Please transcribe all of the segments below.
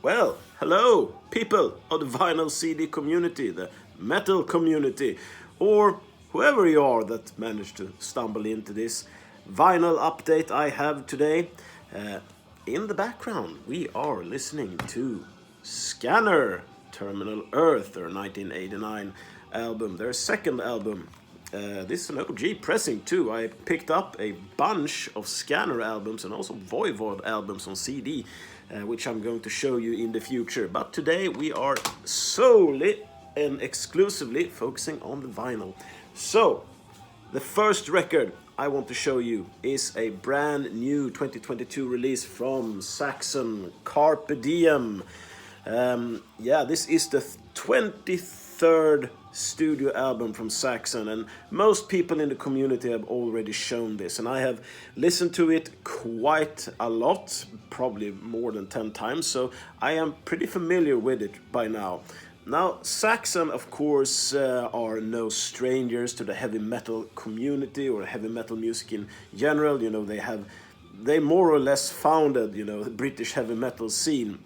Well, hello, people of the vinyl CD community, the metal community, or whoever you are that managed to stumble into this vinyl update I have today. In the background, we are listening to Scanner, Terminal Earth, their 1989 album, their second album. This is an OG pressing too. I picked up a bunch of Scanner albums and also Voivod albums on CD, which I'm going to show you in the future. But today we are solely and exclusively focusing on the vinyl. So, the first record I want to show you is a brand new 2022 release from Saxon, Carpe Diem. This is the 23rd studio album from Saxon, and most people in the community have already shown this, and I have listened to it quite a lot, probably more than 10 times, so I am pretty familiar with it by now. Now, Saxon, of course, are no strangers to the heavy metal community or heavy metal music in general. You know, they more or less founded, the British heavy metal scene.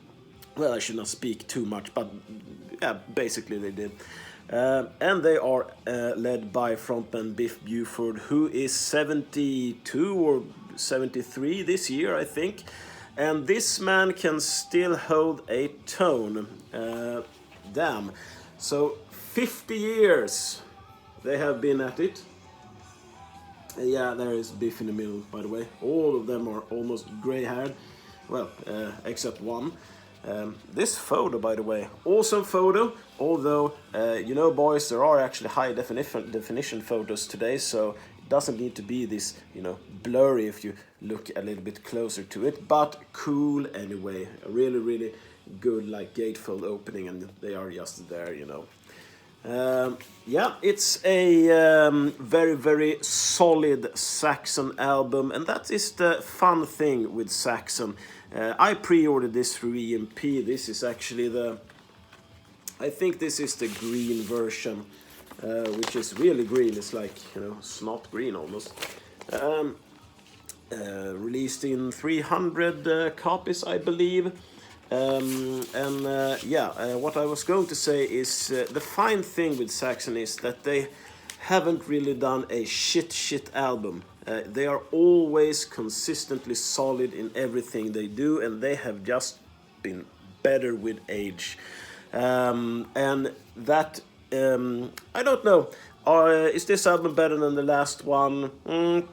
Well, I should not speak too much, but yeah, basically they did. And they are led by frontman Biff Buford, who is 72 or 73 this year, I think. And this man can still hold a tone. Damn. So 50 years they have been at it. Yeah, there is Biff in the middle, by the way. All of them are almost gray-haired. Well, except one. This photo, by the way, awesome photo. Although, boys, there are actually high definition photos today, so it doesn't need to be this, blurry if you look a little bit closer to it. But cool anyway. A really, really good, gatefold opening, and they are just there, it's a very, very solid Saxon album, and that is the fun thing with Saxon. I pre-ordered this through EMP. This is actually I think this is the green version, which is really green. It's snot green almost. Released in 300 copies, I believe. What I was going to say is the fine thing with Saxon is that they haven't really done a shit album. They are always consistently solid in everything they do, and they have just been better with age. And that, I don't know. Is this album better than the last one?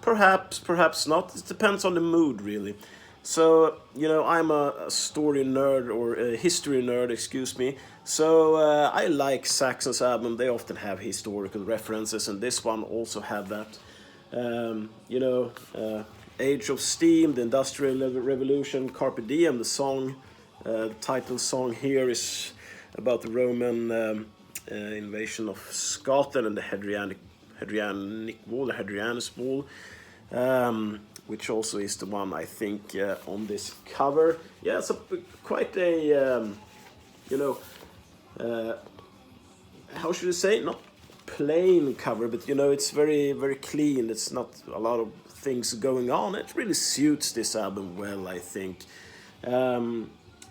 Perhaps not. It depends on the mood, really. So, I'm a story nerd, or a history nerd, excuse me. So, I like Saxon's album. They often have historical references, and this one also had that. Age of Steam, the Industrial Revolution, Carpe Diem, the song, the title song here is about the Roman invasion of Scotland and the Hadrianus Wall. Which also is the one, I think, on this cover. Yeah, it's quite a, how should I say? Not plain cover, but, it's very, very clean. It's not a lot of things going on. It really suits this album well, I think.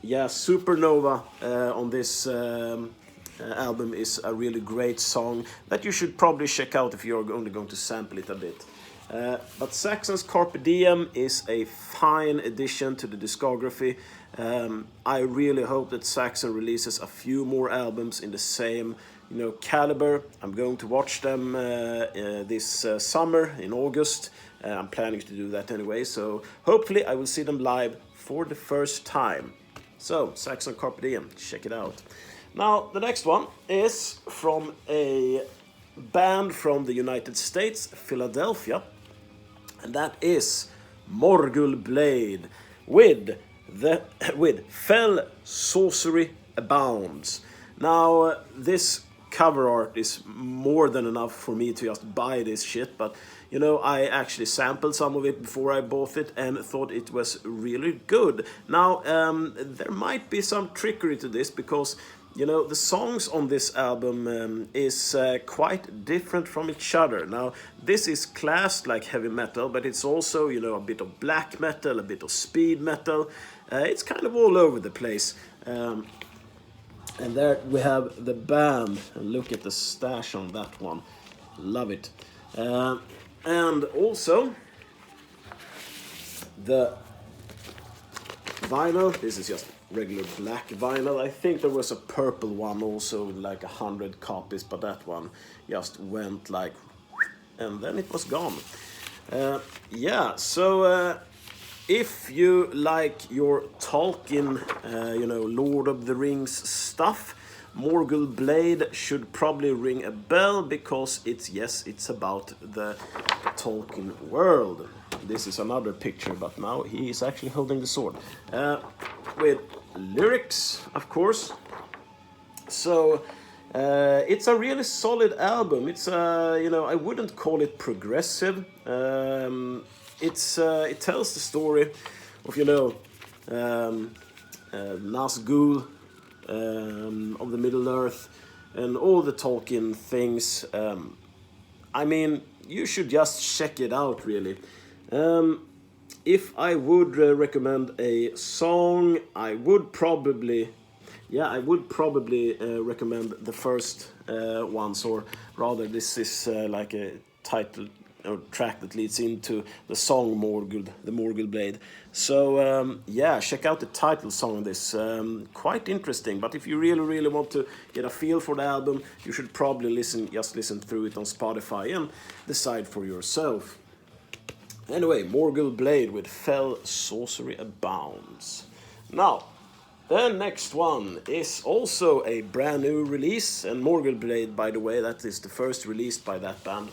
Supernova on this album is a really great song that you should probably check out if you're only going to sample it a bit. But Saxon's Carpe Diem is a fine addition to the discography. I really hope that Saxon releases a few more albums in the same, caliber. I'm going to watch them this summer in August. I'm planning to do that anyway, so hopefully I will see them live for the first time. So, Saxon Carpe Diem, check it out. Now, the next one is from a band from the United States, Philadelphia, and that is Morgul Blade with Fell Sorcery Abounds. Now, this cover art is more than enough for me to just buy this shit, but I actually sampled some of it before I bought it and thought it was really good. Now, there might be some trickery to this because the songs on this album is quite different from each other. Now, this is classed like heavy metal, but it's also, a bit of black metal, a bit of speed metal. It's kind of all over the place. And there we have the band, and look at the stash on that one. Love it. And also the vinyl. This is just regular black vinyl. I think there was a purple one also with like 100 copies, but that one just went like, and then it was gone. Yeah, so if you like your Tolkien, Lord of the Rings stuff, Morgul Blade should probably ring a bell, because it's about the Tolkien world. This is another picture, but now he is actually holding the sword. With lyrics, of course. So it's a really solid album. It's I wouldn't call it progressive. It tells the story of Nazgul, of the Middle Earth, and all the Tolkien things. I mean, you should just check it out, really. If I would recommend a song, I would probably recommend the first ones, or rather, this is like a title or track that leads into the song Morgul, the Morgul Blade. So check out the title song of this. Quite interesting. But if you really want to get a feel for the album, you should probably listen through it on Spotify and decide for yourself. Anyway, Morgul Blade with Fell Sorcery Abounds. Now, the next one is also a brand new release, and Morgul Blade, by the way, that is the first released by that band.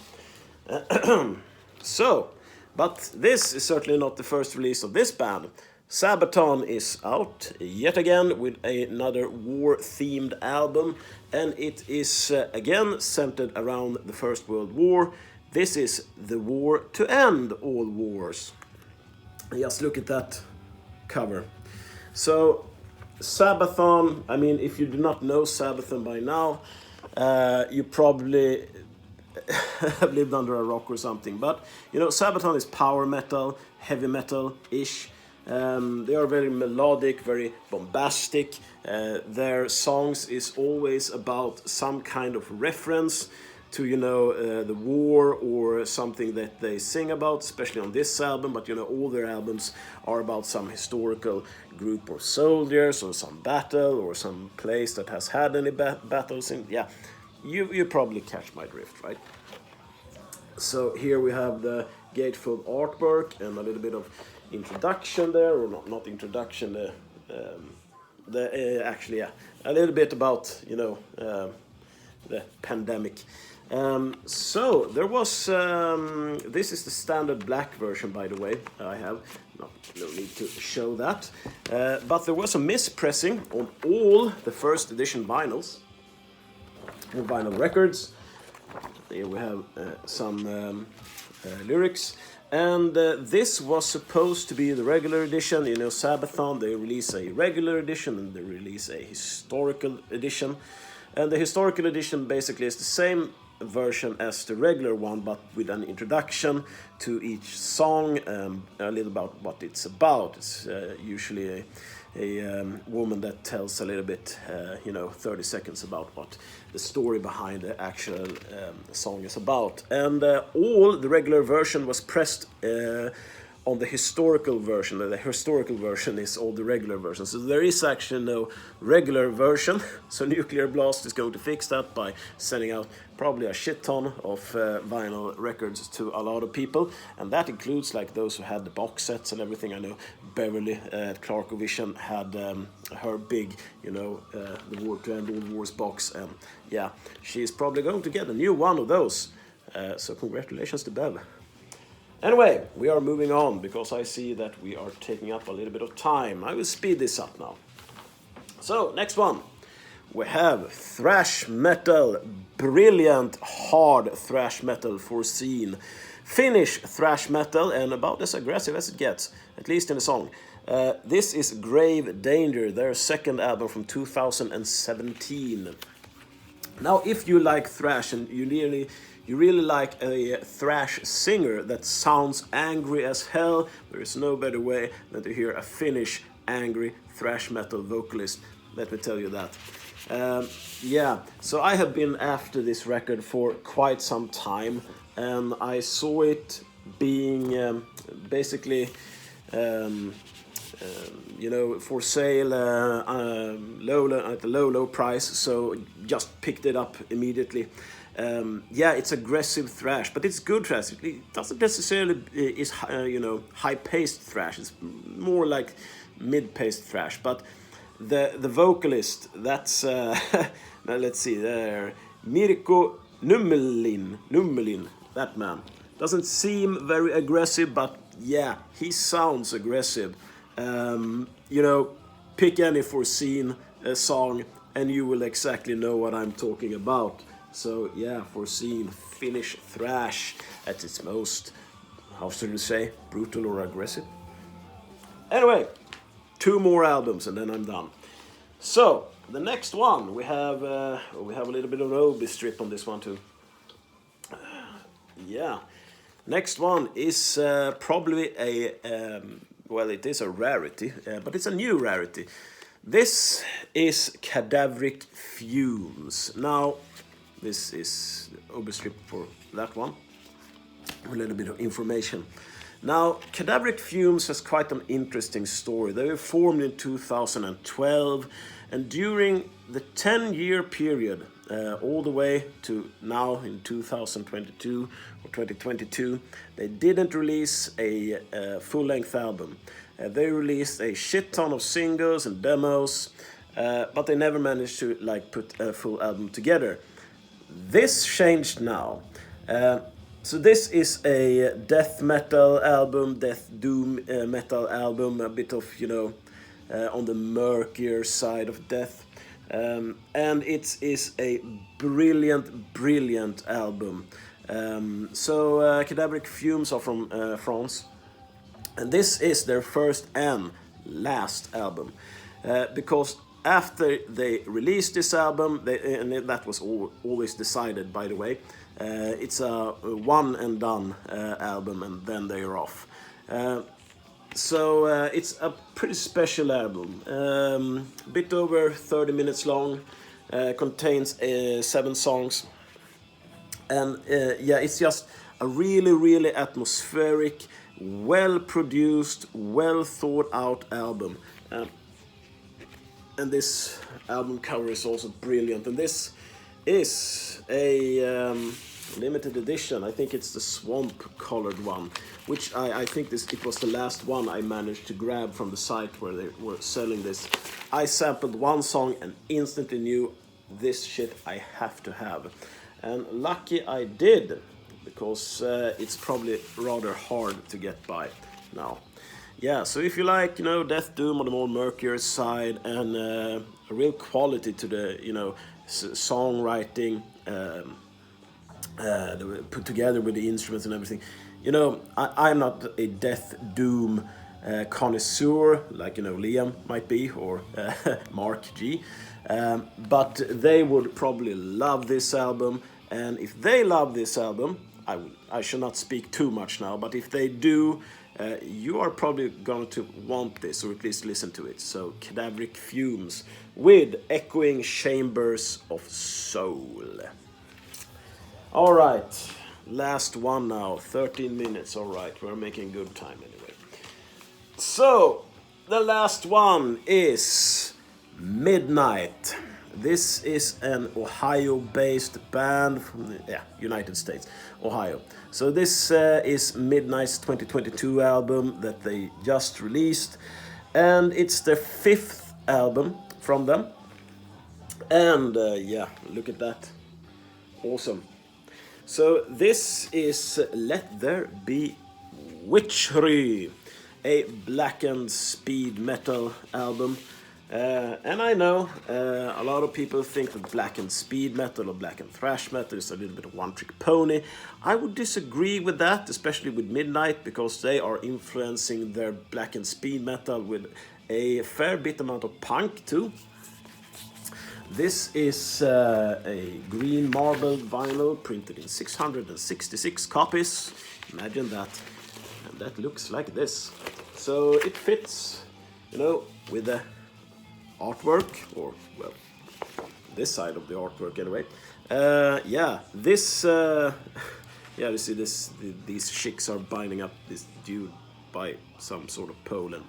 But this is certainly not the first release of this band. Sabaton is out yet again with another war-themed album, and it is again centered around the First World War. This is the war to end all wars. Just look at that cover. So Sabaton, I mean, if you do not know Sabaton by now, you probably have lived under a rock or something. But Sabaton is power metal, heavy metal-ish. They are very melodic, very bombastic. Their songs is always about some kind of reference to the war or something that they sing about, especially on this album. But all their albums are about some historical group of soldiers, or some battle, or some place that has had any battles in. Yeah, you probably catch my drift, right? So here we have the gatefold artwork and a little bit of introduction there, or not introduction, a little bit about the pandemic. So there was this is the standard black version, by the way. I have no need to show that, but there was a mispressing on all the first edition vinyls or vinyl records. Here we have some lyrics, and this was supposed to be the regular edition. Sabaton, they release a regular edition and they release a historical edition, and the historical edition basically is the same version as the regular one, but with an introduction to each song, a little about what it's about. It's usually a woman that tells a little bit, 30 seconds about what the story behind the actual song is about. And all the regular version was pressed on the historical version. The historical version is all the regular version. So there is actually no regular version. So Nuclear Blast is going to fix that by sending out probably a shit ton of vinyl records to a lot of people. And that includes like those who had the box sets and everything. I know Beverly at Clarkovision had her big, the War to End All Wars box. And yeah, she's probably going to get a new one of those. So congratulations to Bev. Anyway, we are moving on because I see that we are taking up a little bit of time. I will speed this up now. So, next one. We have thrash metal, brilliant hard thrash metal Forseen. Finnish thrash metal, and about as aggressive as it gets, at least in the song. This is Grave Danger, their second album from 2017. Now, if you like thrash and you really like a thrash singer that sounds angry as hell, there is no better way than to hear a Finnish angry thrash metal vocalist. Let me tell you that. Yeah, so I have been after this record for quite some time, and I saw it being basically, you know, for sale at a low price, so just picked it up immediately. Yeah, it's aggressive thrash, but it's good thrash. It doesn't necessarily is you know, high-paced thrash. It's more like mid-paced thrash. But the vocalist, that's now let's see there, Mirko Nummelin, that man doesn't seem very aggressive, but yeah, he sounds aggressive. You know, pick any Forseen song, and you will exactly know what I'm talking about. So yeah, Forseen, Finnish thrash at its most, how should you say, brutal or aggressive. Anyway, 2 more albums and then I'm done. So the next one we have a little bit of an Obi strip on this one too. Yeah, next one is probably a well, it is a rarity, but it's a new rarity. This is Cadaveric Fumes. Now, this is Obi strip for that one. A little bit of information. Now, Cadaveric Fumes has quite an interesting story. They were formed in 2012, and during the 10-year period, all the way to now in 2022 or 2022, they didn't release a full-length album. They released a shit ton of singles and demos, but they never managed to like put a full album together. This changed now. So this is a death metal album, death doom metal album, a bit of, you know, on the murkier side of death. And it is a brilliant album. So Cadaveric Fumes are from France. And this is their first and last album. Because after they released this album, and that was always decided, by the way, it's a one and done album, and then they're off. So it's a pretty special album. A bit over 30 minutes long, contains 7 songs. And yeah, it's just a really atmospheric, well-produced, well-thought-out album. And this album cover is also brilliant. And this is a limited edition. I think it's the swamp-colored one, which I think it was the last one I managed to grab from the site where they were selling this. I sampled one song and instantly knew this shit I have to have. And lucky I did, because it's probably rather hard to get by now. Yeah, so if you like, you know, death doom on the more murkier side, and a real quality to the, you know, songwriting, put together with the instruments and everything. You know, I'm not a death doom connoisseur like, you know, Liam might be, or Mark G, but they would probably love this album. And if they love this album, I shall not speak too much now, but if they do, you are probably going to want this, or at least listen to it. So Cadaveric Fumes with Echoing Chambers of Soul. All right, last one now, 13 minutes. All right, we're making good time anyway. So the last one is Midnight. This is an Ohio-based band from the United States, Ohio. So this is Midnight's 2022 album that they just released, and it's their 5th album from them. And yeah, look at that, awesome. So this is Let There Be Witchery, a blackened speed metal album. And I know a lot of people think that blackened speed metal or blackened thrash metal is a little bit of one-trick pony. I would disagree with that, especially with Midnight, because they are influencing their blackened speed metal with a fair bit amount of punk too. This is a green marbled vinyl printed in 666 copies. Imagine that. And that looks like this. So it fits you know, with the artwork, or well, this side of the artwork anyway. Yeah, this yeah, you see this, these chicks are binding up this dude by some sort of pole and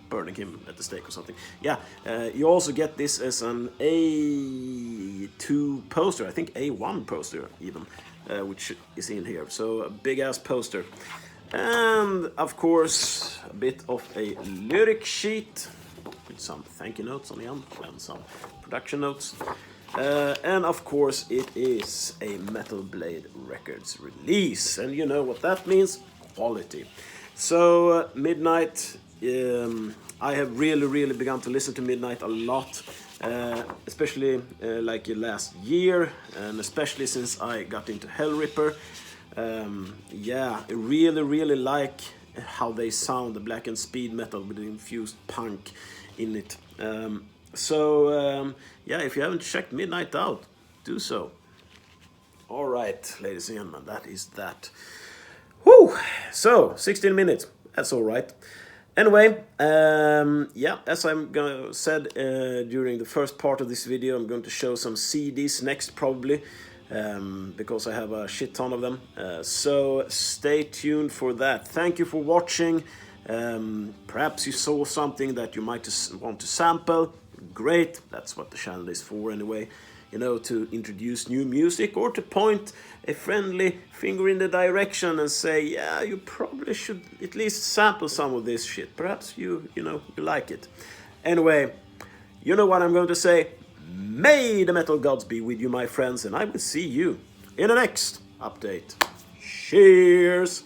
burning him at the stake or something. Yeah, you also get this as an A2 poster, I think A1 poster even, which is in here. So a big ass poster. And of course, a bit of a lyric sheet with some thank you notes on the end and some production notes. And of course, it is a Metal Blade Records release, and you know what that means: quality. So Midnight, I have really begun to listen to Midnight a lot, especially like last year, and especially since I got into Hellripper. Yeah, I really like how they sound, the black and speed metal with the infused punk in it. Yeah, if you haven't checked Midnight out, do so. All right, ladies and gentlemen, that is that. Whew! So, 16 minutes, that's all right. Anyway, yeah, as I'm gonna said during the first part of this video, I'm going to show some CDs next probably, because I have a shit ton of them. So stay tuned for that. Thank you for watching. Perhaps you saw something that you might want to sample. Great, that's what the channel is for anyway. You know, to introduce new music or to point a friendly finger in the direction and say, yeah, you probably should at least sample some of this shit. Perhaps you like it. Anyway, you know what I'm going to say. May the metal gods be with you, my friends, and I will see you in the next update. Cheers!